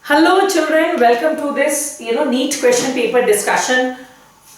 Hello children, welcome to this NEET question paper discussion.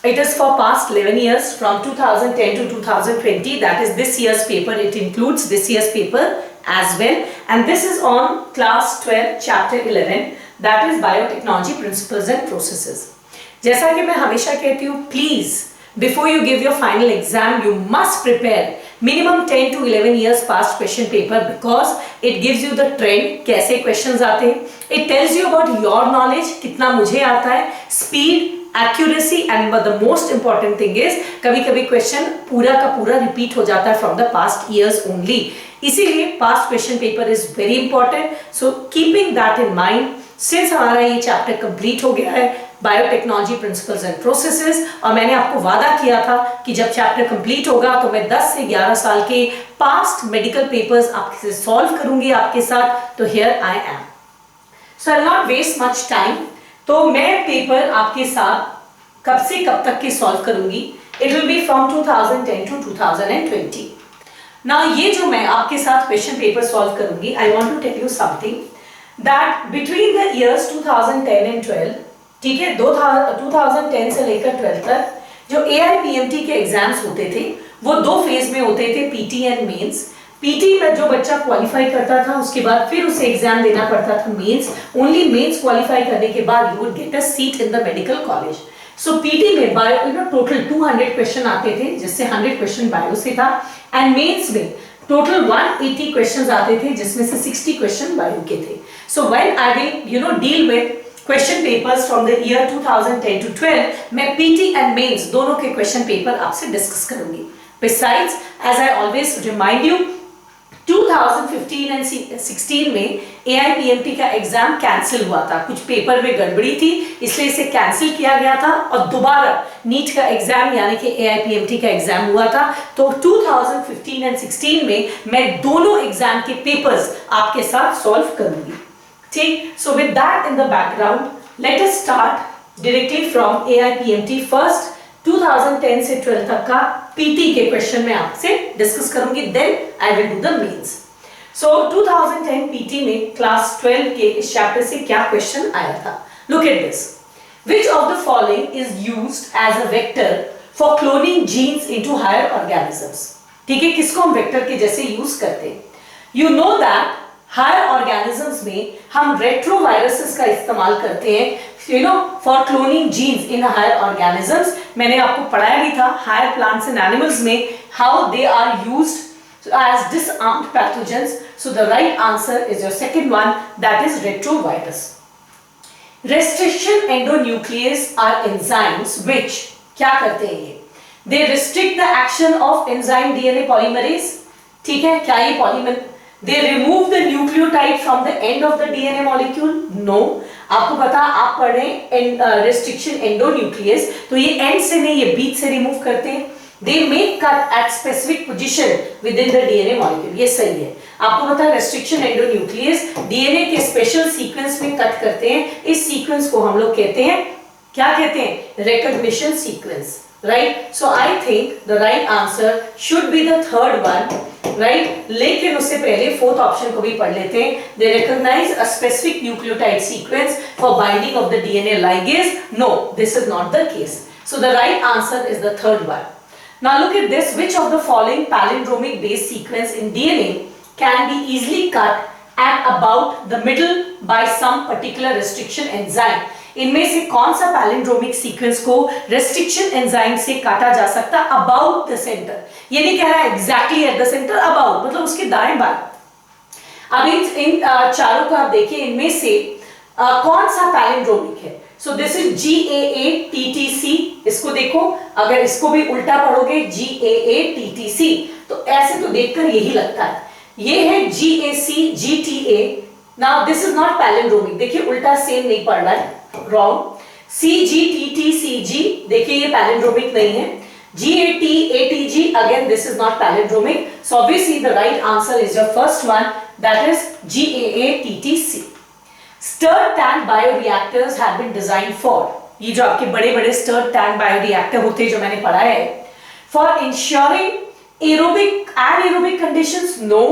It is for past 11 years from 2010 to 2020. That is this year's paper. It includes this year's paper as well. And this is on class 12 chapter 11, that is biotechnology principles and processes. जैसा कि मैं हमेशा कहती हूँ, please before you give your final exam you must prepare minimum 10 to 11 years past question paper because it gives you the trend कैसे questions आते हैं. It tells you about your knowledge कितना मुझे आता है, speed, accuracy and but the most important thing is कभी कभी question पूरा का पूरा repeat हो जाता है from the past years only. इसीलिए past question paper is very important. So keeping that in mind, since हमारा ये chapter complete हो गया है बायोटेक्नोलॉजी प्रिंसिपल्स एंड प्रोसेसेस और मैंने आपको वादा किया था कि जब चैप्टर कंप्लीट होगा तो मैं 10 से 11 साल के पास्ट मेडिकल पेपर्स आपसे सॉल्व करूंगी आपके साथ. तो here I am. So I will not waste much time. तो मैं पेपर आपके साथ कब से कब तक के सॉल्व करूंगी. It will be from 2010 to 2020. Now ये जो मैं आपके साथ क्वेश्चन पेपर सॉल्व करूंगी, I want to tell you something that between the years 2010 and 12, ठीक है, 2010 से लेकर 12 तक जो AIPMT के एग्जाम्स होते थे वो दो फेज में होते थे, पीटी एंड मेंस. पीटी में जो बच्चा क्वालिफाई करता था उसके बाद फिर उसे एग्जाम देना पड़ता था मेंस. ओनली मेंस क्वालिफाई करने के बाद you would get a seat in the medical college. So PT में बायो टोटल 200 क्वेश्चन आते थे जिससे 100 क्वेश्चन बायो से था एंड मेंस में टोटल 180 क्वेश्चंस आते थे जिसमें से 60 क्वेश्चन बायो के थे. So when I will deal with question papers from the year 2010 to 12, मैं पीटी एंड मेंस दोनों के क्वेश्चन पेपर आपसे डिस्कस करूंगी. Besides as I always remind you, 2015 and 16 में AIPMT का एग्जाम कैंसिल हुआ था. कुछ पेपर में गड़बड़ी थी इसलिए इसे कैंसिल किया गया था और दोबारा नीट का एग्जाम यानी कि AIPMT का एग्जाम हुआ था. तो 2015 एंड 16 में मैं दोनों एग्जाम के पेपर्स आपके साथ सॉल्व करूंगी. ठीक. So with that in the background, let us start directly from AIPMT first. 2010 से 12 तक का PT के क्वेश्चन में आपसे डिस्कस करूंगी, then I will do the mains. So 2010 PT में क्लास 12 के इस चैप्टर से क्या क्वेश्चन आया था. Look at this. Which of the following is used as a vector for cloning genes into higher organisms? ठीक है, किसको हम वेक्टर के जैसे यूज करते हैं. You know that higher organisms में हम रेट्रोवायरसेस का इस्तेमाल करते हैं for cloning genes in higher organisms. मैंने आपको पढ़ाया भी था हायर प्लांट्स एंड एनिमल्स में how they are used as disarmed pathogens. So the right answer is your second one, that is retrovirus. Restriction endonucleases are enzymes which क्या करते हैं ये. They restrict the action of enzyme DNA polymerase. ठीक है, क्या ये polymer They remove the nucleotide from the end of the DNA molecule? No. आपको पता, आप पढ़ रहे हैं restriction endonuclease, तो ये end से नहीं, ये बीच से remove करते हैं. They make cut at specific position within the DNA molecule. ये सही है. आपको पता है restriction endonuclease DNA के special sequence में cut करते हैं. इस sequence को हम लोग कहते हैं, क्या कहते हैं, recognition sequence. Right? So I think the right answer should be the third one. Right? लेकिन उससे पहले फोर्थ ऑप्शन को भी पढ़ लेते हैं. They recognize a specific nucleotide sequence for binding of the DNA ligase. No, this is not the case. So the right answer is the third one. Now look at this. Which of the following palindromic base sequence in DNA can be easily cut at about the middle by some particular restriction enzyme? इनमें से कौन सा palindromic sequence को restriction enzyme से काटा जा सकता है अबाउट द सेंटर. ये नहीं कह रहा है exactly at the centre, about मतलब उसके दाएं बाएं. अब इन चारों को आप देखिए, इनमें से कौन सा पैलिंड्रोमिक है. So this is GAATTC. इसको देखो, अगर इसको भी उल्टा पढ़ोगे GAATTC तो ऐसे तो देखकर यही लगता है. ये है GACGTA. Now this is not palindromic. देखिए उल्टा सेम नहीं पढ़ रहा है, wrong. CGTTCG, देखिए ये पैलिंड्रोमिक नहीं है. GATATG, again this is not palindromic. So obviously the right answer is your first one, that is GAATTC. Stirred tank bioreactors have been designed for, ये जो आपके बड़े-बड़े stirred tank bioreactor होते हैं जो मैंने पढ़ा है, for ensuring aerobic anaerobic conditions. No,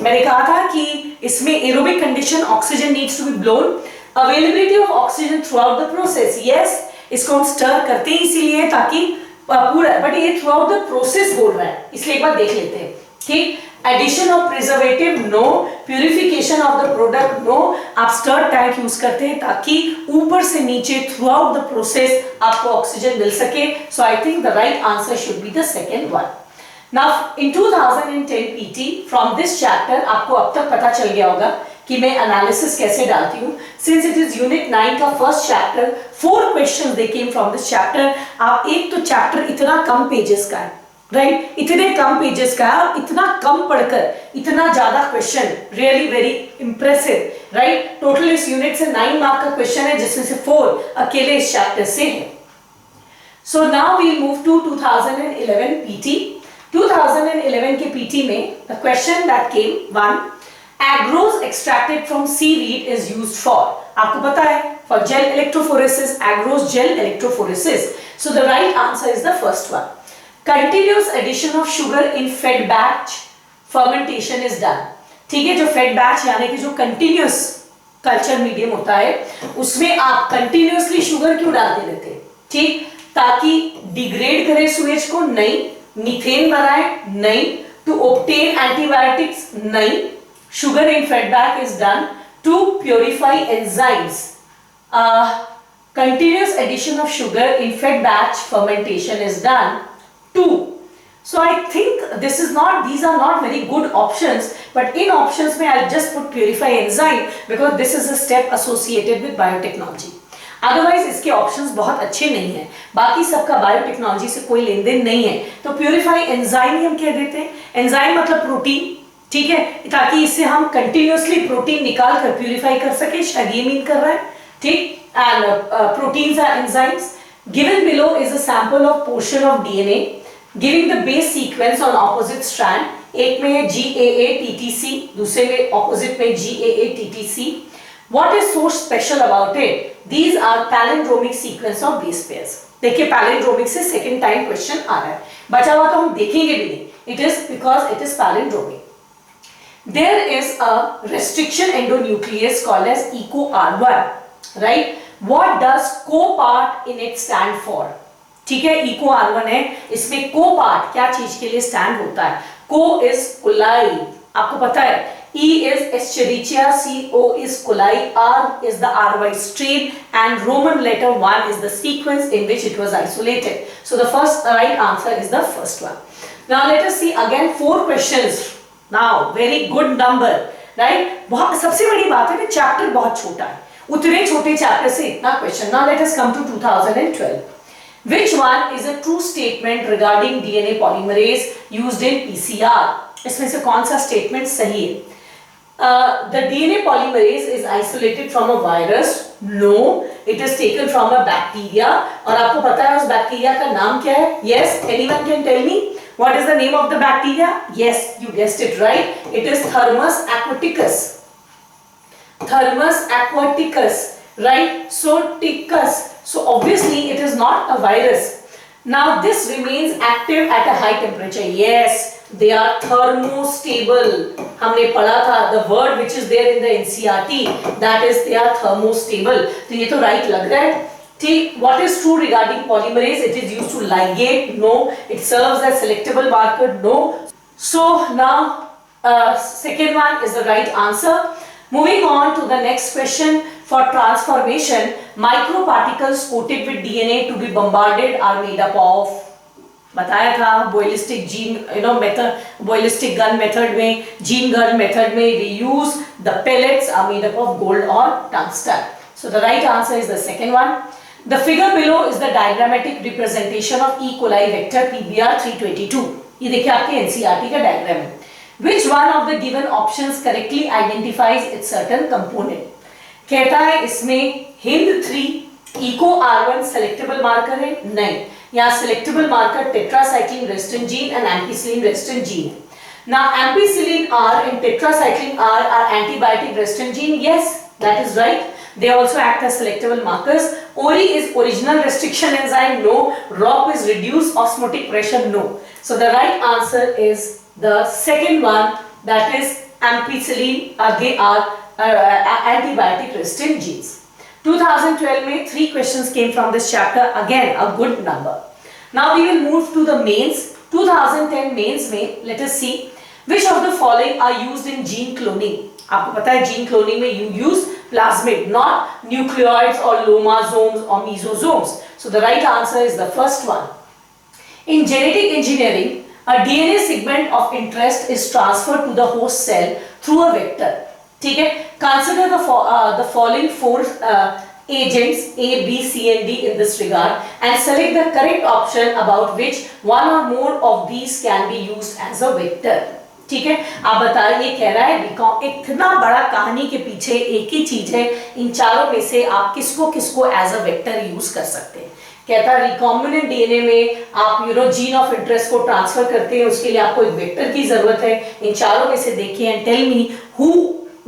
मैंने कहा था कि इसमें aerobic condition oxygen needs to be blown. Availability of oxygen through out the process, yes, इसको हम स्टर करते हैं इसीलिए ताकि पूरा, बट ये थ्रू आउट द प्रोसेस बोल रहा है, इसलिए एक बार देख लेते हैं, ठीक। Addition of preservative, no. Purification of the product, no. आप स्टर टैंक यूज करते हैं ताकि ऊपर से नीचे थ्रू आउट द प्रोसेस आपको ऑक्सीजन मिल सके, so I think the right answer should be the second one. Now in 2010 PT from this chapter आपको अब तक पता चल गया होगा कि मैं एनालिसिस कैसे डालती हूँ। Since it is unit 9 का first chapter, 4 questions they came from this chapter। आप एक तो चैप्टर इतना कम पेजेस का है, राइट, इतने कम पेजेस का है, इतना कम पढ़कर इतना ज्यादा question, really very impressive, right. Total इस यूनिट से 9 मार्क का क्वेश्चन है जिसमें से 4 अकेले इस चैप्टर से है। So now we move to 2011 PT। 2011 के PT में the question that came, 1, agarose extracted from seaweed is used for, आपको पता है, for gel electrophoresis, agarose gel electrophoresis, so the right answer is the first one। Continuous addition of sugar in fed batch fermentation is done, ठीक है, जो fed batch यानी कि जो continuous culture medium होता है उसमें आप कंटिन्यूसली शुगर क्यों डालते रहते हैं, ठीक, ताकि डिग्रेड करे सुएज को, नहीं, मीथेन बनाए, नहीं, टू ऑब्टेन एंटीबायोटिक्स, नहीं, sugar in fed batch is done to purify enzymes। Continuous addition of sugar in fed batch fermentation is done to, so I think this is not, these are not very good options, but in options में I'll just put purify enzyme because this is a step associated with biotechnology। Otherwise इसके options बहुत अच्छे नहीं हैं, बाकी सबका biotechnology से कोई लेन देन नहीं है, तो प्यूरिफाई एंजाइम ही हम कह देते हैं। एंजाइम मतलब प्रोटीन, ठीक है, ताकि इससे हम कंटिन्यूअसली प्रोटीन निकाल कर प्यूरिफाई कर सके, शायद ये मीन कर रहा है, ठीक। And proteins are enzymes. Given below is a sample of portion of DNA giving the base sequence on opposite strand, एक में है GAA-TTC, दूसरे में ऑपोजिट में GAA-TTC। What is so special about it? These are palindromic sequence of base pairs। देखिए palindromic से second time question आ रहा है, बचा हुआ तो हम देखेंगे भी नहीं, it is because it is palindromic। There is a restriction endonuclease called as EcoR1, right? What does co-part in it stand for? ठीक है, EcoR1 है, इसमें co-part क्या चीज के लिए stand होता है? Co is coli, आपको पता है, E is Escherichia, CO is coli, R is the RY strain, and Roman letter 1 is the sequence in which it was isolated. So the first right answer is the first one। Now let us see again 4 questions। Now very good number, right? बहुत सबसे बड़ी बात है कि chapter बहुत छोटा है, उतने छोटे चैप्टर से इतना question. Now let us come to 2012। Which one is a true statement regarding DNA polymerase used in PCR? इसमें से कौन सा स्टेटमेंट सही है? The DNA polymerase is isolated from a virus, no, it is taken from a bacteria, और आपको पता है उस बैक्टीरिया का नाम क्या है? Yes, anyone can tell me what is the name of the bacteria? Yes, you guessed it right, it is Thermus aquaticus। Thermus aquaticus, right? So ticus, so obviously it is not a virus। Now this remains active at a high temperature, yes, they are thermostable। हमने पढ़ा था the word which is there in the NCERT, that is they are thermostable, तो ये तो right लग रहा है, ठीक। What is true regarding polymerase? It is used to ligate, no, it serves as selectable marker, no, so now second one is the right answer। Moving on to the next question, for transformation microparticles coated with DNA to be bombarded are made up of, बताया था बॉयलिस्टिक gene method, बॉयलिस्टिक gun method में, gene gun method में we use the pellets are made up of gold or tungsten, so the right answer is the second one। The figure below is the diagrammatic representation of E. coli vector PBR 322, ये देखिए आपके NCERT का diagram है। Which one of the given options correctly identifies its certain component? कहता है इसमें HindIII EcoR1 selectable marker है, नहीं, यहाँ selectable marker tetracycline resistant gene and ampicillin resistant gene है। Now ampicillin R and tetracycline R are antibiotic resistant gene, yes, that is right, they also act as selectable markers। ORI is original restriction enzyme, no, ROP is reduced osmotic pressure, no, so the right answer is the second one, that is ampicillin, they are antibiotic resistant genes। 2012 में 3 questions came from this chapter, again a good number. Now we will move to the mains. 2010 mains में let us see which of the following are used in gene cloning. आपको पता है gene cloning में you use plasmid, not nucleoids or lomasomes or mesosomes. So the right answer is the first one. In genetic engineering, a DNA segment of interest is transferred to the host cell through a vector. ठीक है? Consider the following 4 agents A, B, C and D in this regard and select the correct option about which one or more of these can be used as a vector. ठीक है, आप बताइए, ये कह रहा है इतना बड़ा कहानी के पीछे एक ही चीज है, इन चारों में से आप किसको किसको एज अ वेक्टर यूज कर सकते हैं. कहता है रिकॉम्बिनेंट डीएनए में आप जीन ऑफ इंटरेस्ट को ट्रांसफर करते हैं, उसके लिए आपको एक वेक्टर की जरूरत है. इन चारों में से देखिए and tell me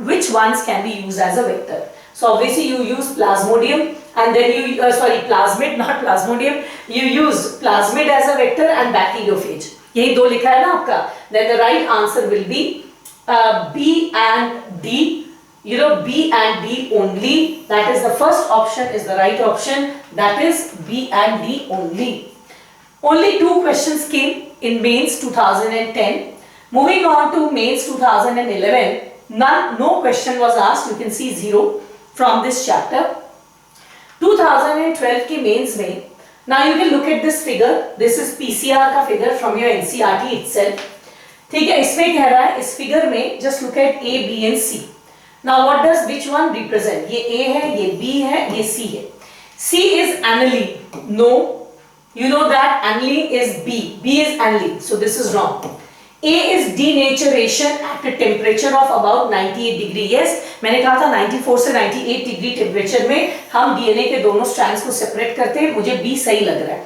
which ones can be used as a vector. So obviously you use plasmodium and then you plasmid, not plasmodium, you use plasmid as a vector and bacteriophage. यही दो लिखा है ना आपका. Then the right answer will be B and D. B and D only. That is the first option is the right option. That is B and D only. Only 2 questions came in mains 2010. Moving on to mains 2011. No question was asked. You can see 0 from this chapter. 2012 के mains में, now you can look at this figure. This is PCR का figure from your NCERT itself. ठीक है, इसमें कह रहा है इस figure में just look at A, B and C. Now what does which one represent? ये A है, ये B है, ये C है. C is aniline. No, you know that aniline is B. B is aniline, so this is wrong. A is denaturation at a temperature of about 98 degree. Yes, मैंने कहा था 94 से 98 डिग्री टेम्परेचर में हम DNA के दोनों strands को separate करते हैं. मुझे B सही लग रहा है.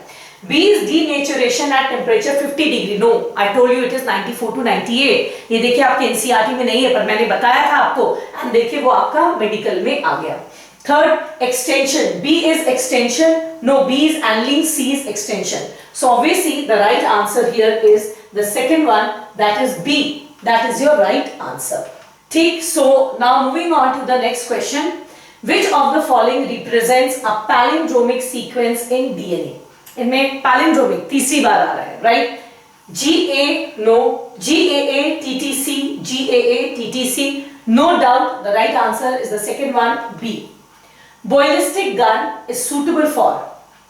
B is denaturation at temperature 50 degree. No, I told you it is 94 to 98. ये देखिए आपके एनसीईआरटी में नहीं है पर मैंने बताया था आपको. एंड देखिए वो आपका मेडिकल में आ गया. Third, extension. B is extension. No, B is aniline, C is extension. So obviously the right answer here is the second one, that is B. That is your right answer. ठीक, so now moving on to the next question. Which of the following represents a palindromic sequence in DNA? इनमें palindromic तीसरी बार आ रहा है, right? GA, no. GAA, TTC, GAA, TTC. No doubt the right answer is the second one, B. Boilistic gun is suitable for.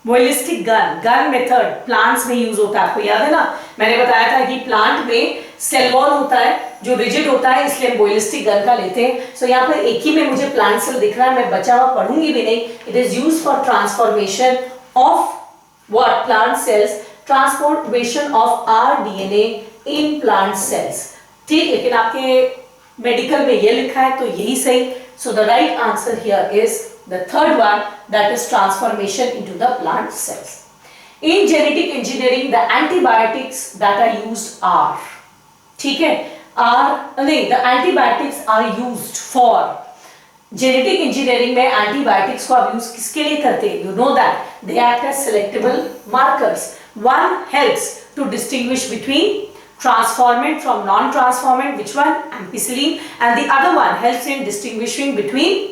Boilistic gun method plants में use होता है. आपको याद है ना, मैंने बताया था कि प्लांट में सेल वॉल होता है जो रिजिड होता है, इसलिए हम बोइलिस्टिक गन का लेते हैं. सो यहाँ पर एक ही में मुझे प्लांट सेल दिख रहा है, मैं बचा हुआ पढ़ूंगी भी नहीं. It is use for transformation of what plant cells, transformation of rDNA in plant cells. ठीक, लेकिन आपके मेडिकल में ये लिखा है तो यही सही. सो the right answer here is the third one, that is transformation into the plant cells. In genetic engineering, the antibiotics that are used are, ठीक है, the antibiotics are used for genetic engineering में antibiotics को आप use किसके लिए करते हैं? You know that they act as selectable markers. One helps to distinguish between transformant from non-transformant, which one? Ampicillin, and the other one helps in distinguishing between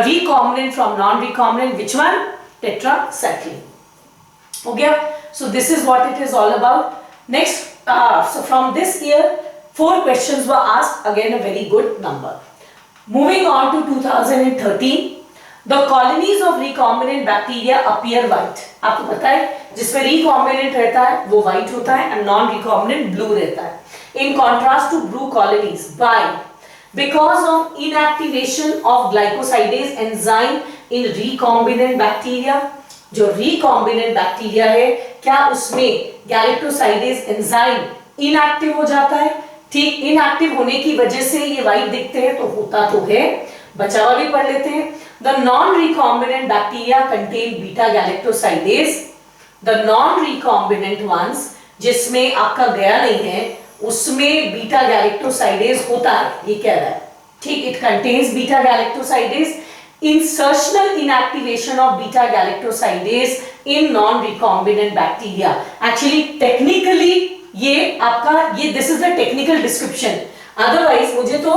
recombinant from non-recombinant, which one? Tetracycline. हो गया? So this is what it is all about. Next, so from this year, 4 questions were asked. Again, a very good number. Moving on to 2013, the colonies of recombinant bacteria appear white. आपको पता है, जिसमें recombinant रहता है वो white होता है and non-recombinant blue रहता है. In contrast to blue colonies, by because of inactivation of glycosidase enzyme in recombinant bacteria. जो recombinant bacteria है, क्या उसमें galactosidase enzyme inactive हो जाता है? ठीक, inactive होने की वजह से ये white दिखते हैं, तो होता तो है. बचावा भी पढ़ लेते हैं. The non-recombinant bacteria contain beta galactosidase. The non-recombinant ones, जिसमें आपका गया नहीं है, उसमें बीटा गैलेक्टोसाइडेज होता है, ये कह रहा है. ठीक, it contains beta galactosidase. Insertional inactivation of beta galactosidase in non-recombinant bacteria. Actually, technically ये आपका this is the technical description. Otherwise मुझे तो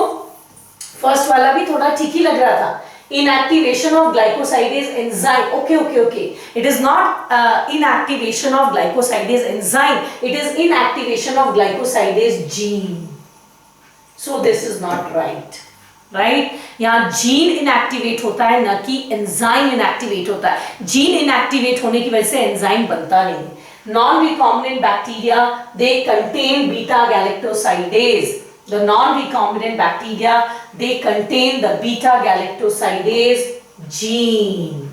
फर्स्ट वाला भी थोड़ा ठीक ही लग रहा था Inactivation of glycosidase enzyme. Okay. It is not inactivation of glycosidase enzyme. It is inactivation of glycosidase gene. So this is not right. Right? यहाँ जीन इनएक्टिवेट होता है, न कि एंजाइम इनएक्टिवेट होता है. जीन इनएक्टिवेट होने की वजह से एंजाइम बनता नहीं. Non-recombinant bacteria, they contain beta-galactosidase. The non-recombinant bacteria, they contain the beta-galactosidase gene.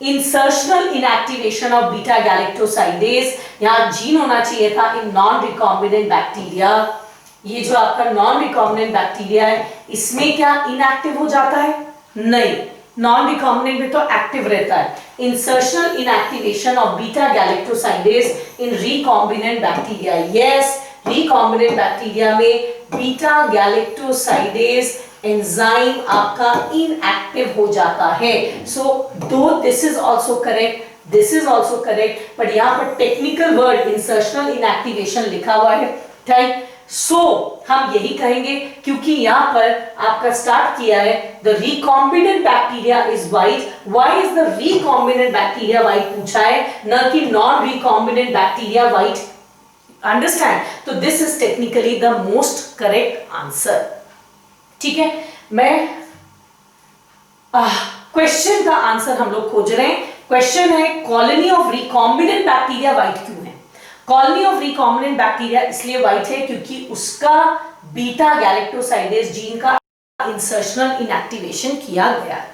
Insertional inactivation of beta-galactosidase, यहाँ जीन होना चाहिए था in non-recombinant bacteria. ये जो आपका non-recombinant bacteria है, इसमें क्या inactive हो जाता है? नहीं. Non-recombinant में तो एक्टिव रहता है. Insertional inactivation of beta-galactosidase in recombinant bacteria. Yes, recombinant bacteria में beta-galactosidase enzyme आपका inactive हो जाता है. So though this is also correct, this is also correct, but यहाँ पर technical word insertional inactivation लिखा हुआ है. ठीक. So हम यही कहेंगे क्योंकि यहाँ पर आपका स्टार्ट किया है the recombinant bacteria is white. Why is the recombinant bacteria white पूछा है, न कि non recombinant bacteria white. Understand? तो this is technically the most correct answer. ठीक है. मैं क्वेश्चन का आंसर हम लोग खोज रहे हैं. क्वेश्चन है colony of recombinant bacteria white क्यों है. कॉलोनी ऑफ रिकॉम्बिनेंट बैक्टीरिया इसलिए व्हाइट है क्योंकि उसका बीटा गैलेक्टोसाइडेज जीन का इंसर्शनल इनएक्टिवेशन किया गया है.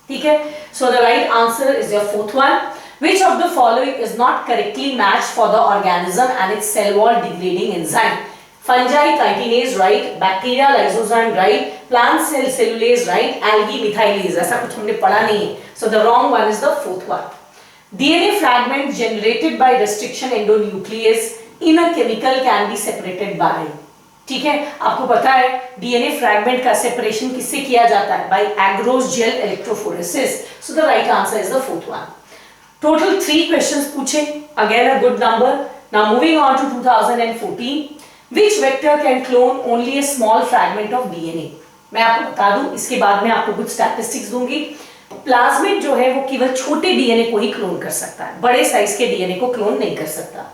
ठीक है. So the right answer is your fourth one. Which of the following is not correctly matched for the organism and its cell wall degrading enzyme? Fungi chitinase right, bacteria lysozyme right, plant cell cellulase right, algae methylase. ऐसा कुछ हमने पढ़ा नहीं है. So the wrong one is the fourth one. DNA fragment generated by restriction endonuclease in a chemical can be separated by. ठीक है. आपको पता है DNA fragment का separation किससे किया जाता है? By agarose gel electrophoresis. So the right answer is the fourth one. Total 3 questions पूछे. Again a good number. Now moving on to 2014. Which vector can clone only a small fragment of DNA? मैं आपको बता दूं, इसके बाद में आपको कुछ statistics दूंगी. प्लाज्मिड जो है वो केवल छोटे डीएनए को ही क्लोन कर सकता है, बड़े साइज के डीएनए को क्लोन नहीं कर सकता.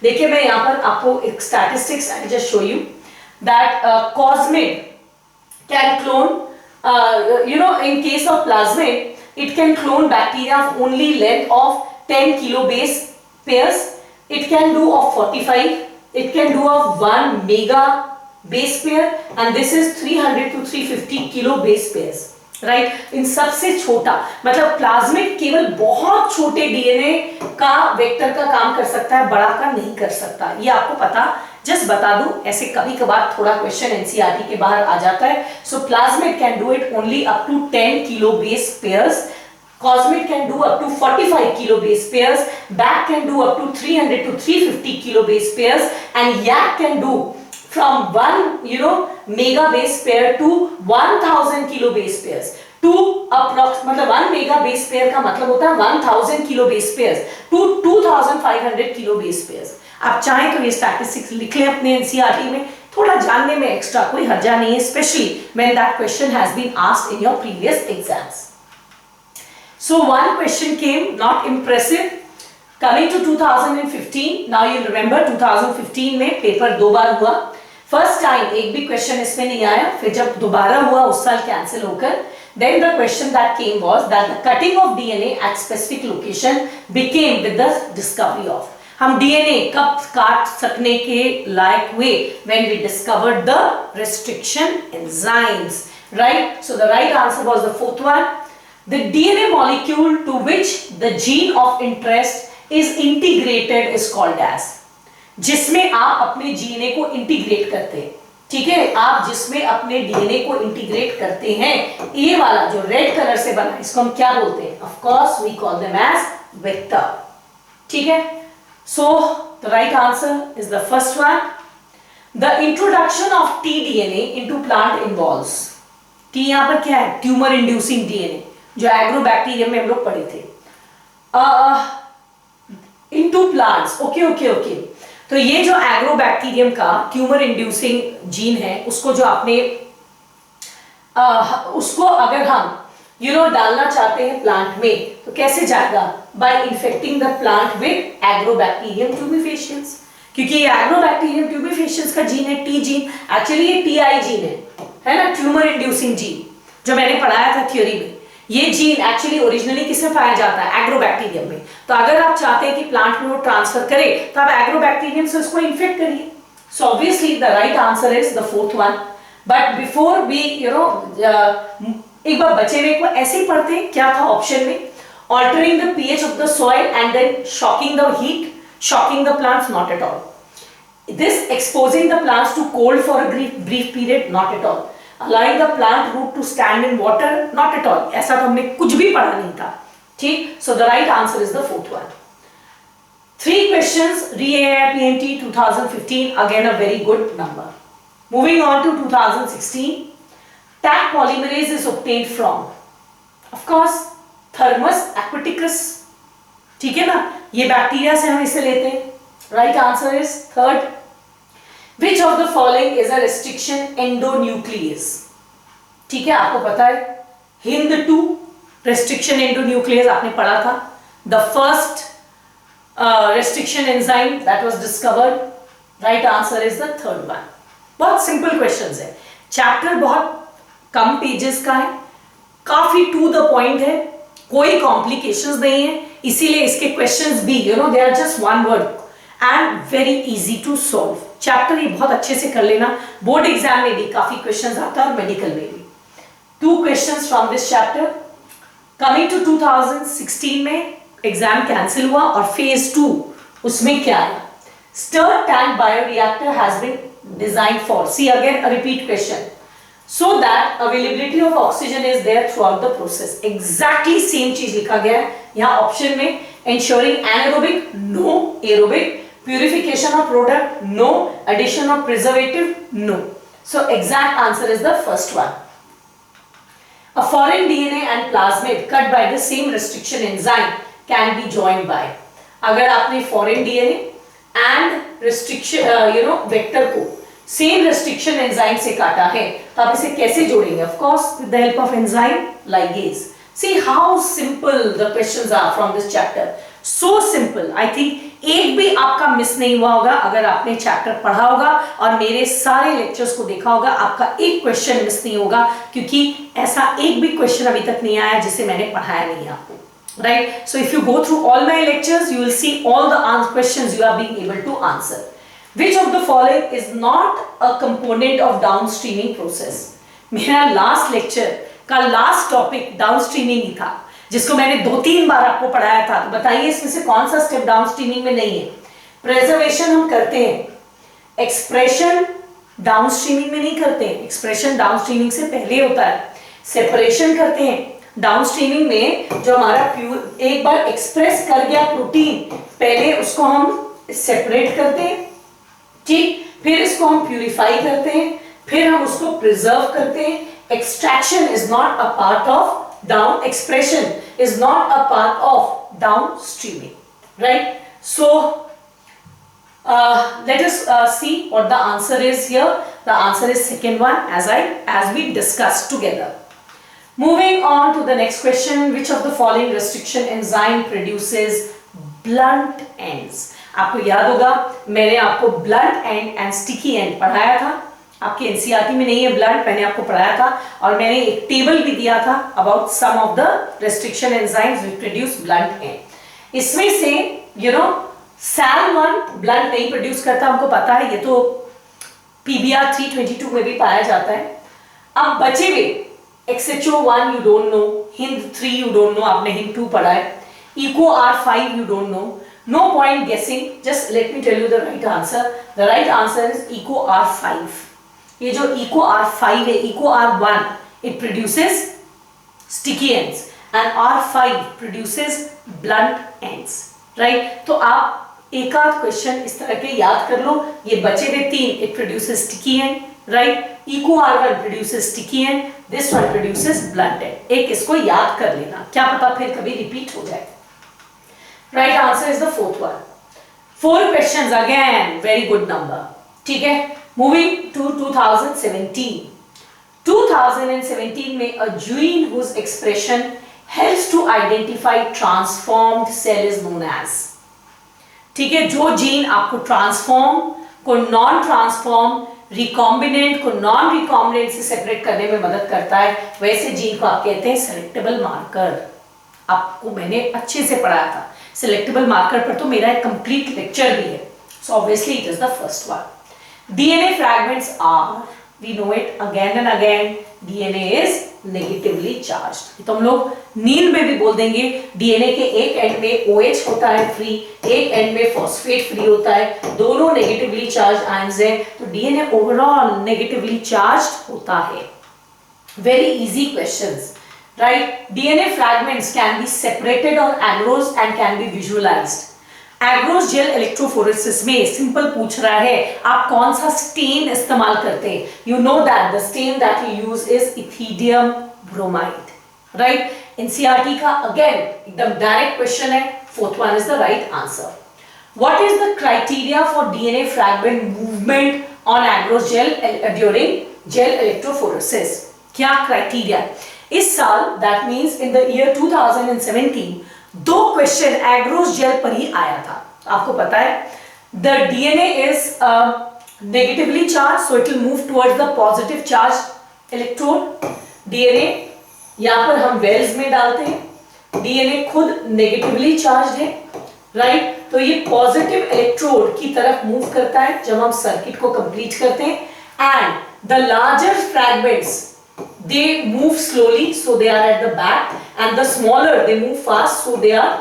देखिए मैं यहाँ पर आपको एक statistics I just show you that cosmid can clone in case of plasmid it can clone bacteria of only length of 10 kilobase pairs. It can do of 45. It can do of 1 mega base pair and this is 300 to 350 kilo base pairs. Right. इन सबसे छोटा मतलब plasmid केवल बहुत छोटे DNA का vector का काम कर सकता है, बड़ा का नहीं कर सकता. ये आपको पता, जस्ट बता दूं, ऐसे कभी कभार थोड़ा क्वेश्चन एनसीईआरटी के बाहर आ जाता है. So plasmid can do it only up to 10 kilo base pairs. Cosmid can do up to 45 kilo base pairs. BAC can do up to 300 to 350 kilo base pairs, and YAC can do from 1 mega base pair to 1000 kilo base pairs. To approx मतलब 1 mega base pair का मतलब होता है 1000 kilo base pairs to 2500 kilo base pairs. आप चाहें तो ये statistics लिख लें अपने एनसीईआरटी में, थोड़ा जानने में एक्स्ट्रा कोई हर्जा नहीं है, specially when that question has been asked in your previous exams. So one question came, not impressive. Coming to 2015, now you remember 2015 में पेपर 2 बार हुआ. फर्स्ट टाइम एक भी क्वेश्चन इसमें नहीं आया, फिर जब दोबारा हुआ उस साल कैंसिल होकर, then the question that came was that the cutting of DNA at specific location became with the discovery of. हम DNA कब काट सकने के लायक हुए? When we discovered the restriction enzymes, right? So the right answer was the fourth one. The DNA molecule to which the gene of interest is integrated is called as. जिसमें आप अपने DNA को integrate करते हैं. ठीक है. आप जिसमें अपने डीएनए को इंटीग्रेट करते हैं, ये वाला जो रेड कलर से बना इसको हम क्या बोलते हैं? Of course we call them as vector. ठीक है. So the right answer is the first one. The introduction of T DNA into plant involves. T यहां पर क्या है? ट्यूमर इंड्यूसिंग डीएनए, जो एग्रोबैक्टीरियम में हम लोग पढ़े थे. Into plants. ओके. तो ये जो एग्रोबैक्टीरियम का ट्यूमर इंड्यूसिंग जीन है, उसको जो आपने उसको अगर हम डालना चाहते हैं प्लांट में, तो कैसे जाएगा? By infecting the plant with Agrobacterium tumefaciens, क्योंकि ये एग्रोबैक्टीरियम ट्यूबिफेशियंस का जीन है टी जीन, एक्चुअली ये टीआई जीन है ना, ट्यूमर इंड्यूसिंग जीन, जो मैंने पढ़ाया था थ्योरी में। ये जीन एक्चुअली ओरिजिनली किसमें पाया जाता है? एग्रोबैक्टीरियम में। तो अगर आप चाहते हैं कि प्लांट में वो ट्रांसफर करे, तो आप एग्रोबैक्टीरियम से उसको इन्फेक्ट करिए। So obviously the right answer is the fourth one. But before we एक बार बचे हुए को ऐसे ही पढ़ते हैं, क्या था ऑप्शन में? Altering the pH of the soil and then shocking the heat, shocking the plants, not at all. This exposing the plants to cold for a brief period, not at all. Allowing the plant root to stand in water, not at all. ऐसा तो हमने कुछ भी पढ़ा नहीं था, ठीक? So the right answer is the fourth one. 3 questions, re-AIPMT 2015, again a very good number. Moving on to 2016, Taq polymerase is obtained from, of course, Thermus aquaticus, ठीक है ना? ये बैक्टीरिया से हम इसे लेते हैं. Right answer is third. Which of the following is a restriction endonuclease? ठीक है, आपको पता है HIND2 restriction endonuclease आपने पढ़ा था. The first restriction enzyme that was discovered. Right answer is the third one. बहुत simple questions है. Chapter बहुत कम pages का है, काफी to the point है, कोई complications नहीं है, इसीलिए इसके questions भी they are just one word and very easy to solve. Chapter ये बहुत अच्छे से कर लेना, बोर्ड एग्जाम में भी काफी क्वेश्चंस आता है और मेडिकल में भी. 2 questions from this chapter. Coming to 2016 में एग्जाम कैंसिल हुआ और फेज 2 उसमें क्या आया? Stirred tank bioreactor has been designed for, see again a repeat question, so that availability of oxygen is there throughout the process. Exactly same चीज लिखा गया है यहाँ ऑप्शन में. Ensuring anaerobic, no. Aerobic. Purification of product, no. Addition of preservative, no. So exact answer is the first one. A foreign DNA and plasmid cut by the same restriction enzyme can be joined by. अगर आपने foreign DNA and restriction vector को same restriction enzyme से काटा है, तो आप इसे कैसे जोड़ेंगे? Of course with the help of enzyme ligase. See how simple the questions are from this chapter. So simple. I think एक भी आपका मिस नहीं हुआ होगा अगर आपने चैप्टर पढ़ा होगा और मेरे सारे लेक्चर्स को देखा होगा. आपका एक क्वेश्चन मिस नहीं होगा, क्योंकि ऐसा एक भी क्वेश्चन अभी तक नहीं आया जिसे मैंने पढ़ाया नहीं आपको. Right? So if you go through all my lectures, you will see all the questions you are being able to answer. Which of the following is not a component of downstreaming process? मेरा last lecture का last topic downstreaming ही था, जिसको मैंने 2-3 बार आपको पढ़ाया था. तो बताइए इसमें से कौन सा स्टेप डाउनस्ट्रीमिंग में नहीं है? प्रिजर्वेशन हम करते हैं, एक्सप्रेशन डाउनस्ट्रीमिंग में नहीं करते हैं, एक्सप्रेशन डाउनस्ट्रीमिंग से पहले होता है. सेपरेशन करते हैं डाउनस्ट्रीमिंग में, जो हमारा प्यूर एक बार एक्सप्रेस कर गया प्रोटीन, पहले उसको हम सेपरेट करते हैं, ठीक, फिर इसको हम प्यूरिफाई करते हैं, फिर हम उसको प्रिजर्व करते हैं. Extraction is not a part of expression is not a part of downstreaming, right? So let us see what the answer is here. The answer is second one, as we discussed together. Moving on to the next question, which of the following restriction enzyme produces blunt ends? आपको याद होगा मैंने आपको blunt end and sticky end पढ़ाया था. आपके NCERT में नहीं है ब्लंट, मैंने आपको पढ़ाया था और मैंने एक टेबल भी दिया था about some of the restriction enzymes which produce blunt end. इसमें से SAL1 ब्लंट नहीं प्रोड्यूस करता, हमको पता है, ये तो PBR 322 में भी पाया जाता है. अब बचे हुए XHO1 you don't know, HIND3 you don't know, आपने HIND2 पढ़ा है, EcoR5 you don't know. No point guessing, just let me tell you the right answer. The right answer is EcoR5. ये जो EcoR5 है, EcoR1 it produces sticky ends and R5 produces blunt ends, right? तो आप एक आध question इस तरह के याद कर लो. ये बचे हुए 3 it produces sticky end, right? EcoR1 produces sticky end, this one produces blunt end. एक इसको याद कर लेना, क्या पता फिर कभी रिपीट हो जाए. Right answer is the fourth one. 4 questions again, very good number. ठीक है. Moving to 2017. 2017 में a gene whose expression helps to identify transformed cell is known as, ठीक है, जो जीन आपको ट्रांसफॉर्म को नॉन ट्रांसफॉर्म, रिकॉम्बिनेंट को नॉन रिकॉम्बिनेंट से सेपरेट करने में मदद करता है, वैसे जीन को आप कहते हैं सेलेक्टेबल मार्कर। आपको मैंने अच्छे से पढ़ाया था सेलेक्टेबल मार्कर पर, तो मेरा एक कंप्लीट लेक्चर भी है। So obviously it is the first one. DNA fragments are, we know it again and again, DNA is negatively charged. तो हम लोग नींद में भी बोल देंगे डीएनए के एक एंड में OH होता है फ्री, एक एंड में फॉस्फेट फ्री होता है, दोनों नेगेटिवली चार्ज आयंस हैं, तो डीएनए ओवरऑल नेगेटिवली चार्ज्ड होता है। Very easy questions, right? DNA fragments can be separated on agarose and can be visualised. Agarose gel electrophoresis में सिंपल पूछ रहा है आप कौन सा स्टेन इस्तेमाल करते हैं। You know that the stain that you use is ethidium bromide, right? NCERT का अगेन एकदम डायरेक्ट क्वेश्चन है, fourth one is the right answer. What is the criteria for DNA fragment movement on agarose gel during gel electrophoresis? क्या criteria? इस साल that means in the year 2017 दो question agarose jail पर ही आया था। आपको पता है the DNA is negatively charge, so it will move towards the positive charge electrode. DNA यहां पर हम वेल्स में डालते हैं, डीएनए खुद नेगेटिवली चार्ज है, राइट? तो ये पॉजिटिव इलेक्ट्रोड की तरफ मूव करता है जब हम सर्किट को कंप्लीट करते हैं, and the larger fragments they move slowly, so they are at the back, and the smaller they move fast, so they are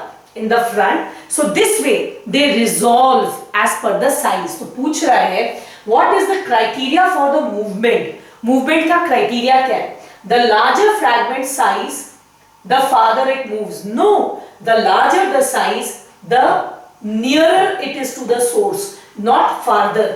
in the front. So this way they resolve as per the size. तो पूछ रहा है what is the criteria for the movement? Movement का criteria क्या है? The larger fragment size, the farther it moves. No, the larger the size, the nearer it is to the source, not farther.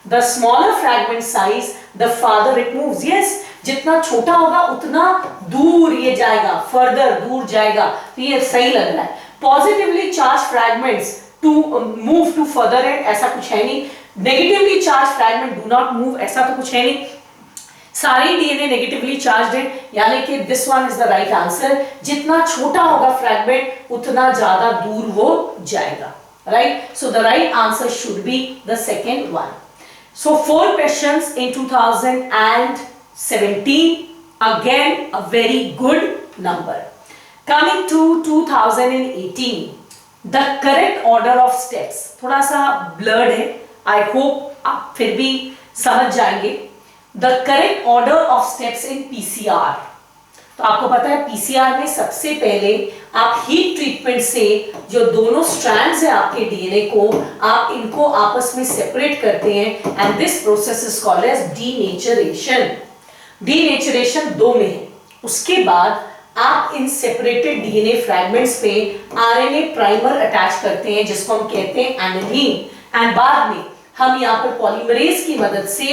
The smaller fragment size, the farther it moves. Yes, जितना छोटा होगा उतना दूर ये जाएगा, further दूर जाएगा, तो ये सही लग रहा है। Positively charge fragments to move to further end, ऐसा कुछ है नहीं। Negatively charge fragment do not move, ऐसा तो कुछ है नहीं। सारे डीएनए नेगेटिवली चार्ज्ड है, यानी कि this one is the right answer. जितना छोटा होगा फ्रैगमेंट उतना ज्यादा दूर वो जाएगा, right? So the right answer should be the second one. So 4 questions in 2017, again a very good number. Coming to 2018, the correct order of steps थोड़ा सा blurred है, I hope आप फिर भी समझ जाएंगे। The correct order of steps in PCR, तो आपको पता है PCR में सबसे पहले आप हीट ट्रीटमेंट से जो दोनों स्ट्रैंड्स है आपके डीएनए को, आप इनको आपस में सेपरेट करते हैं, and this process is called as denaturation. Denaturation 2 में है। उसके बाद आप इन सेपरेटेड डीएनए फ्रैगमेंट्स पे आरएनए प्राइमर अटैच करते हैं जिसको हम कहते हैं एनेलिन, एंड बाद में हम यहाँ पर पॉलीमरेज की मदद से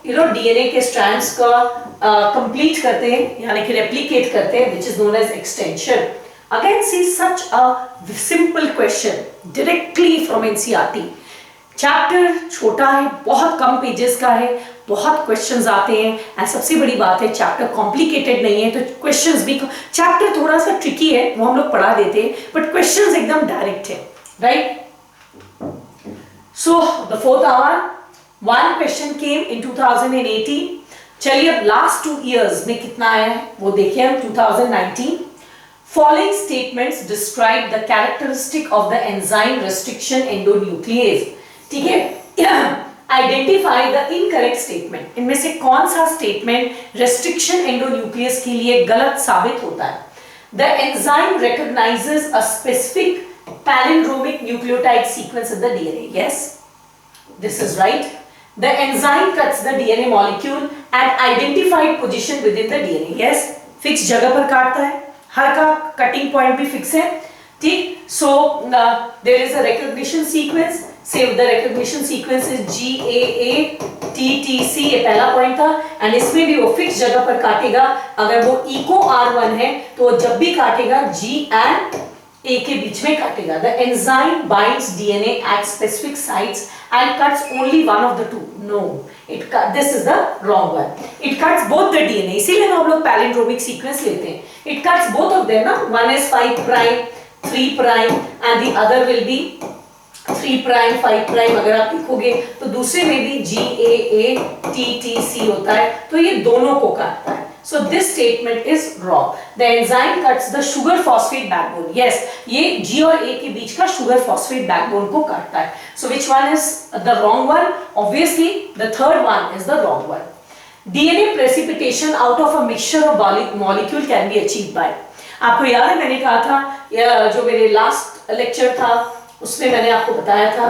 डीएनए के स्ट्रैंड्स का कंप्लीट करते हैं, यानी कि रेप्लिकेट करते हैं, which is known as extension. Again see such a simple question directly from NCERT. Chapter छोटा है, बहुत कम पेजेस का है, बहुत क्वेश्चंस आते हैं, एंड सबसे बड़ी बात है चैप्टर कॉम्प्लिकेटेड नहीं है, तो क्वेश्चंस भी, चैप्टर थोड़ा सा ट्रिकी है वो हम लोग पढ़ा देते हैं, बट क्वेश्चंस एकदम डायरेक्ट है, right? So the fourth hour, one question came in 2018। चलिए अब लास्ट 2 इयर्स में कितना आया है वो देखिए हम। 2019, following statements describe the characteristic of the enzyme restriction endonuclease. ठीक है, आइडेंटिफाई द इनकरेक्ट स्टेटमेंट। इनमें से कौन सा स्टेटमेंट रेस्ट्रिक्शन एंडोन्यूक्लियस के लिए गलत साबित होता है? The enzyme recognises a specific palindromic nucleotide sequence in the DNA. Yes, this is right. The enzyme cuts the DNA molecule at identified position within the DNA. Yes, fixed जगह पर काटता है, हर का कटिंग पॉइंट भी fix है, ठीक? So there is a recognition sequence. Say the recognition sequence is GAATTC, ये पहला पॉइंट था, एंड इसमें भी वो फिक्स जगह पर काटेगा। अगर वो इको R1 है तो जब भी काटेगा G and ए के बीच में काटेगा. The enzyme binds DNA at specific sites and cuts only one of the two. No, this is the wrong one. It cuts both the DNA. इसीलिए हम लोग पैलिंड्रोमिक सीक्वेंस लेते हैं. It cuts both of them ना. One is 5 prime 3 prime and the other will be 3 prime 5 prime. अगर आप लिखोगे तो दूसरे में भी GAATTC होता है, तो ये दोनों को काटता है. So this statement is wrong. The enzyme cuts the sugar phosphate backbone. Yes, ये G और A के बीच का sugar phosphate backbone को काटता है. So which one is the wrong one? Obviously, the third one is the wrong one. DNA precipitation out of a mixture of molecule can be achieved by. आपको याद है मैंने कहा था, या जो मेरे लास्ट लेक्चर था उसमें मैंने आपको बताया था,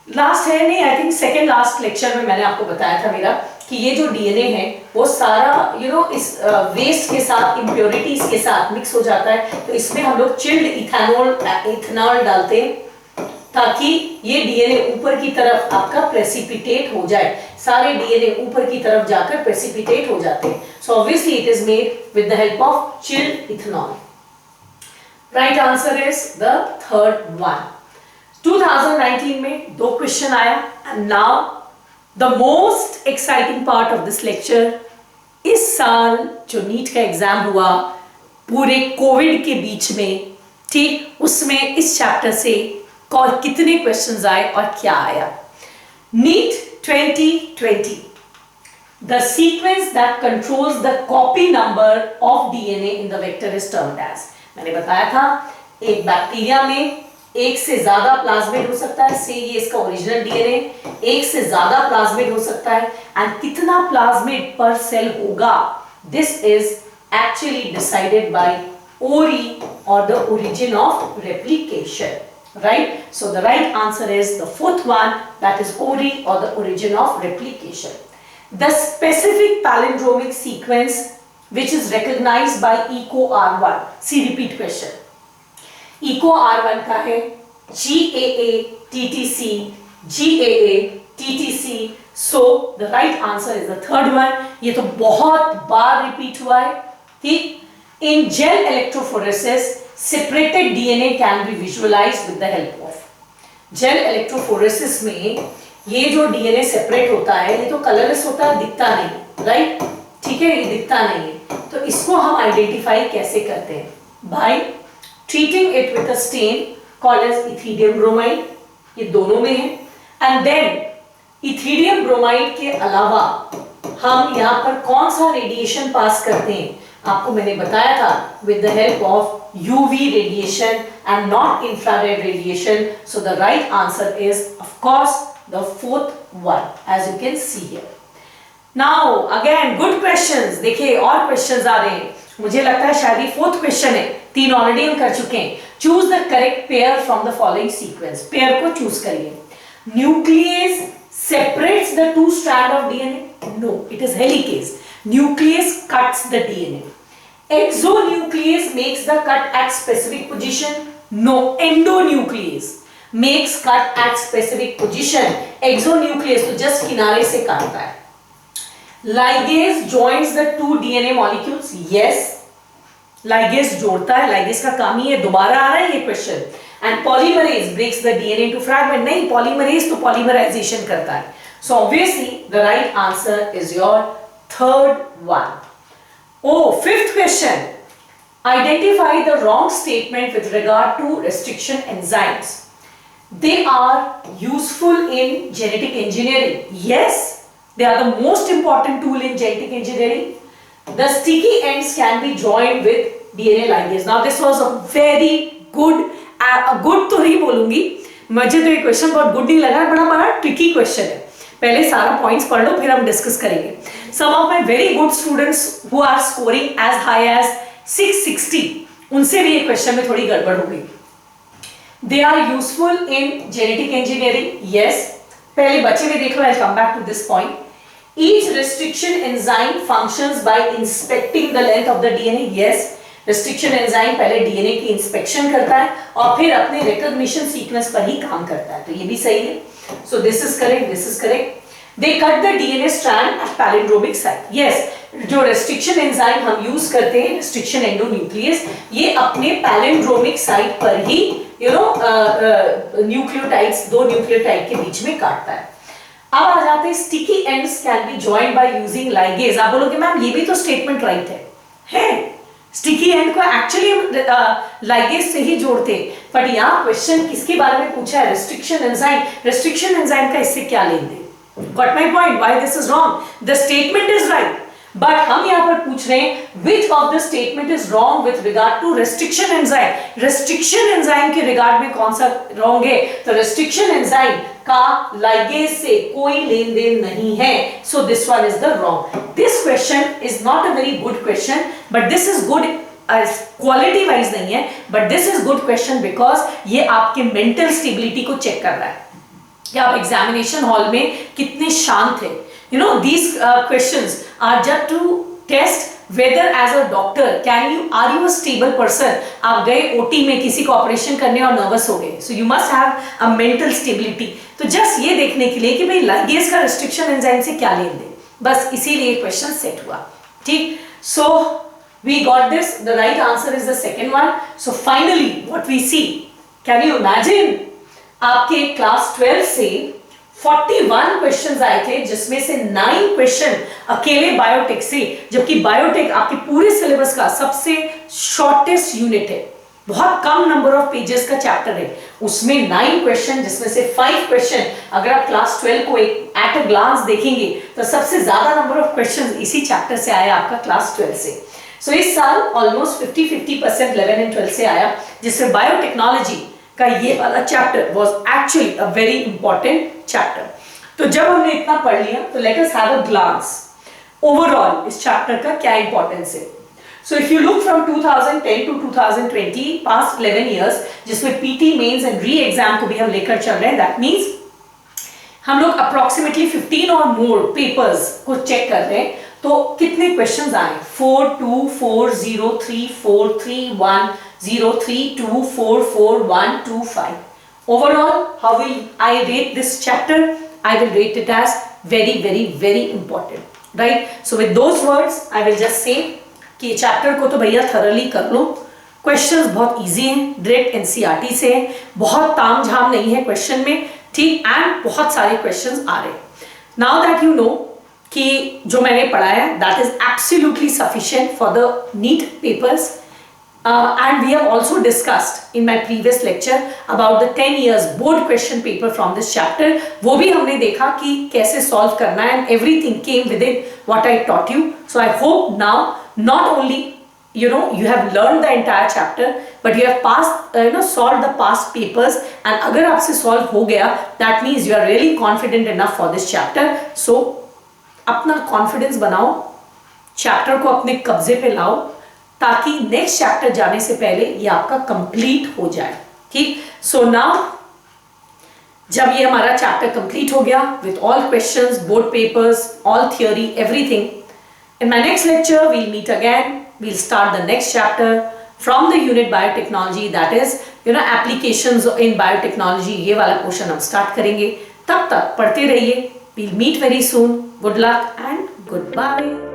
लास्ट है नहीं, I think second last lecture में मैंने आपको बताया था मेरा कि ये जो डीएनए है वो सारा इस वेस्ट के साथ, इम्प्योरिटीज के साथ मिक्स हो जाता है. तो इसमें हम लोग चिल्ड इथेनॉल डालते हैं ताकि ये डीएनए ऊपर की तरफ आपका प्रेसिपिटेट हो जाए. सारे डीएनए ऊपर की तरफ जाकर प्रेसिपिटेट हो जाते हैं. सो obviously it is made with the help of chilled ethanol. Right answer is the third one. 2019 में 2 क्वेश्चन आया. And now the most exciting part of this lecture, इस साल जो नीट का एग्जाम हुआ पूरे कोविड के बीच में, ठीक, उसमें इस चैप्टर से कितने क्वेश्चंस आए और क्या आया. NEET 2020, the sequence that controls the copy number of DNA in the vector is termed as. मैंने बताया था एक बैक्टीरिया में एक से ज्यादा प्लाज्मिड हो सकता है. से ये इसका ओरिजिनल डीएनए, एक से ज्यादा प्लाज्मिड हो सकता है. एंड कितना प्लाज्मिड पर सेल होगा, this is actually decided by ओरी और the origin of replication. Right? So the right answer is the fourth one, that is ORI or the origin of replication. The specific palindromic sequence which is recognized by ECOR1. See repeat question. ECOR1 का है GAA-TTC, GAA-TTC. So the right answer is the third one. ये तो बहुत बार repeat हुआ है, ठीक? In gel electrophoresis, separated DNA can be visualized with the help of gel electrophoresis. में ये जो DNA सेपरेट होता है, ये तो कलरलेस होता है, दिखता नहीं, राइट? ठीक है, ये दिखता नहीं है. तो इसको हम आइडेंटिफाई कैसे करते हैं? By treating it with a stain called as ethidium bromide. ये दोनों में है. एंड देन इथिडियम ब्रोमाइड के अलावा हम यहाँ पर कौन सा रेडिएशन पास करते हैं? आपको मैंने बताया था with the help of UV radiation and not infrared radiation. So the right answer is of course the fourth one, as you can see here. Now again good questions. देखिए और questions आ रहे हैं. मुझे लगता है शायद ये fourth question है. 3 ऑलरेडी हम कर चुके हैं. Choose the correct pair from the following sequence. Pair को choose करिए. Nuclease separates the 2 strands of DNA. No, it is helicase. Nuclease cuts the DNA. Exonuclease makes the cut at specific position. No, endonuclease makes cut at specific position. Exonuclease तो just किनारे से काटता है. Ligase joins the 2 DNA molecules. Yes, ligase जोड़ता है. ligase का काम ही है. दोबारा आ रहा है ये question. And polymerase breaks the DNA into fragment. नहीं, polymerase तो polymerization करता है. So obviously the right answer is your third one. Oh, fifth question. Identify the wrong statement with regard to restriction enzymes. They are useful in genetic engineering. Yes, they are the most important tool in genetic engineering. The sticky ends can be joined with DNA ligase. Now this was a very good, good तो नहीं बोलूंगी, मुझे तो ये question बहुत good नहीं लगा, बड़ा ट्रिकी क्वेश्चन है. पहले सारा पॉइंट्स पढ़ लो फिर हम डिस्कस करेंगे. Some of my very good students who are scoring as high as 660, उनसे भी ये क्वेश्चन में थोड़ी गड़बड़ हो गई. They are useful in genetic engineering. Yes. पहले बच्चे में देख लो. I'll come back to this point. Each restriction enzyme functions by inspecting the length of the DNA. Yes. Restriction enzyme पहले DNA की इंस्पेक्शन करता है और फिर अपने recognition sequence पर ही काम करता है. तो ये भी सही है. So this is correct. This is correct. They cut the DNA strand at palindromic site. Yes, जो रेस्ट्रिक्शन एंजाइम हम यूज करते हैं, रेस्ट्रिक्शन एंडोन्यूक्लियस, ये अपने पैलेंड्रोमिक साइट पर ही न्यूक्लियोटाइड्स, दो न्यूक्लियोटाइड के बीच में काटता है। अब आ जाते हैं sticky ends can be joined by using ligase. आप बोलोगे मैम ये भी तो स्टेटमेंट राइट है स्टिकी एंड को एक्चुअली लाइगेज से ही जोड़ते, बट यहाँ क्वेश्चन किसके बारे में पूछा है, रेस्ट्रिक्शन एंजाइम। रेस्ट्रिक्शन एंजाइम का इससे क्या लेन then? Got my point? Why this is wrong? The statement is right, but हम यहाँ पर पूछ रहे हैं which of the statement is wrong with regard to restriction enzyme? Restriction enzyme के regard में कौन सा wrong है? तो restriction enzyme का ligase से कोई लेन देन नहीं है, so this one is the wrong. This question is not a very good question, but this is good as quality wise नहीं है, but this is good question because ये आपके mental stability को check कर रहा है कि आप एग्जामिनेशन हॉल में कितने शांत हैं। You know these questions are just to test whether as a doctor are you a stable person. आप गए ओटी में किसी को ऑपरेशन करने और नर्वस हो गए, so you must have a mental stability. तो जस्ट ये देखने के लिए कि भाई लाइगेज का रेस्ट्रिक्शन एंजाइम से क्या लेन देन, बस इसीलिए क्वेश्चन सेट हुआ। ठीक, so we got this, the right answer is the second one. So finally what we see, can you imagine आपके क्लास 12 से 41 क्वेश्चंस आए थे, जिसमें से 9 क्वेश्चन अकेले बायोटेक से, जबकि बायोटेक आपके पूरे सिलेबस का सबसे शॉर्टेस्ट यूनिट है, बहुत कम नंबर ऑफ पेजेस का चैप्टर है, उसमें 9 क्वेश्चन, जिसमें से 5 क्वेश्चन अगर आप क्लास 12 को एक एट अ ग्लांस देखेंगे तो सबसे ज्यादा नंबर ऑफ क्वेश्चन इसी चैप्टर से आया आपका क्लास 12 से। सो इस साल ऑलमोस्ट 50% 11 एंड 12 से आया, जिसमें बायोटेक्नोलॉजी का ये वाला chapter was actually a very important chapter. तो जब हमने इतना पढ़ लिया तो let us have a glance overall इस चैप्टर का क्या इंपॉर्टेंस है। So if you look from 2010 to 2020, past 11 years, जिसमें PT mains and re exam को भी हम लेकर चल रहे हैं, दैट मींस हम लोग अप्रोक्सीमेटली 15 और मोर पेपर्स को चेक कर रहे हैं। तो कितने क्वेश्चंस आए? 4 2 4 0 3 4 3 1 0 3 2 4 4 1 2 5. Overall, how will I rate this chapter? I will rate it as very important, right? So with those words, I will just say कि चैप्टर को तो भैया thoroughly कर लो, क्वेश्चंस बहुत इजी हैं, डायरेक्ट एनसीईआरटी से है, बहुत तामझाम नहीं है क्वेश्चन में, ठीक, एंड बहुत सारे क्वेश्चंस आ रहे हैं। नाउ दैट यू नो कि जो मैंने पढ़ाया that is absolutely sufficient for the NEET papers, and we have also discussed in my previous lecture about the 10 years board question paper from this chapter. वो भी हमने देखा कि कैसे solve करना है, and everything came within what I taught you. So I hope now not only you have learned the entire chapter, but you have passed solved the past papers, and अगर आपसे solve हो गया that means you are really confident enough for this chapter. So अपना confidence बनाओ, chapter को अपने कब्जे पे लाओ, ताकि नेक्स्ट चैप्टर जाने से पहले ये आपका कंप्लीट हो जाए, ठीक। सो नाउ जब ये हमारा चैप्टर कंप्लीट हो गया with all questions, board papers, all theory, everything, in my next lecture we'll meet again, we'll start the next chapter from the unit biotechnology, that is applications in biotechnology. ये वाला portion हम start करेंगे, तब तक पढ़ते रहिए। We'll meet very soon, good luck and good bye.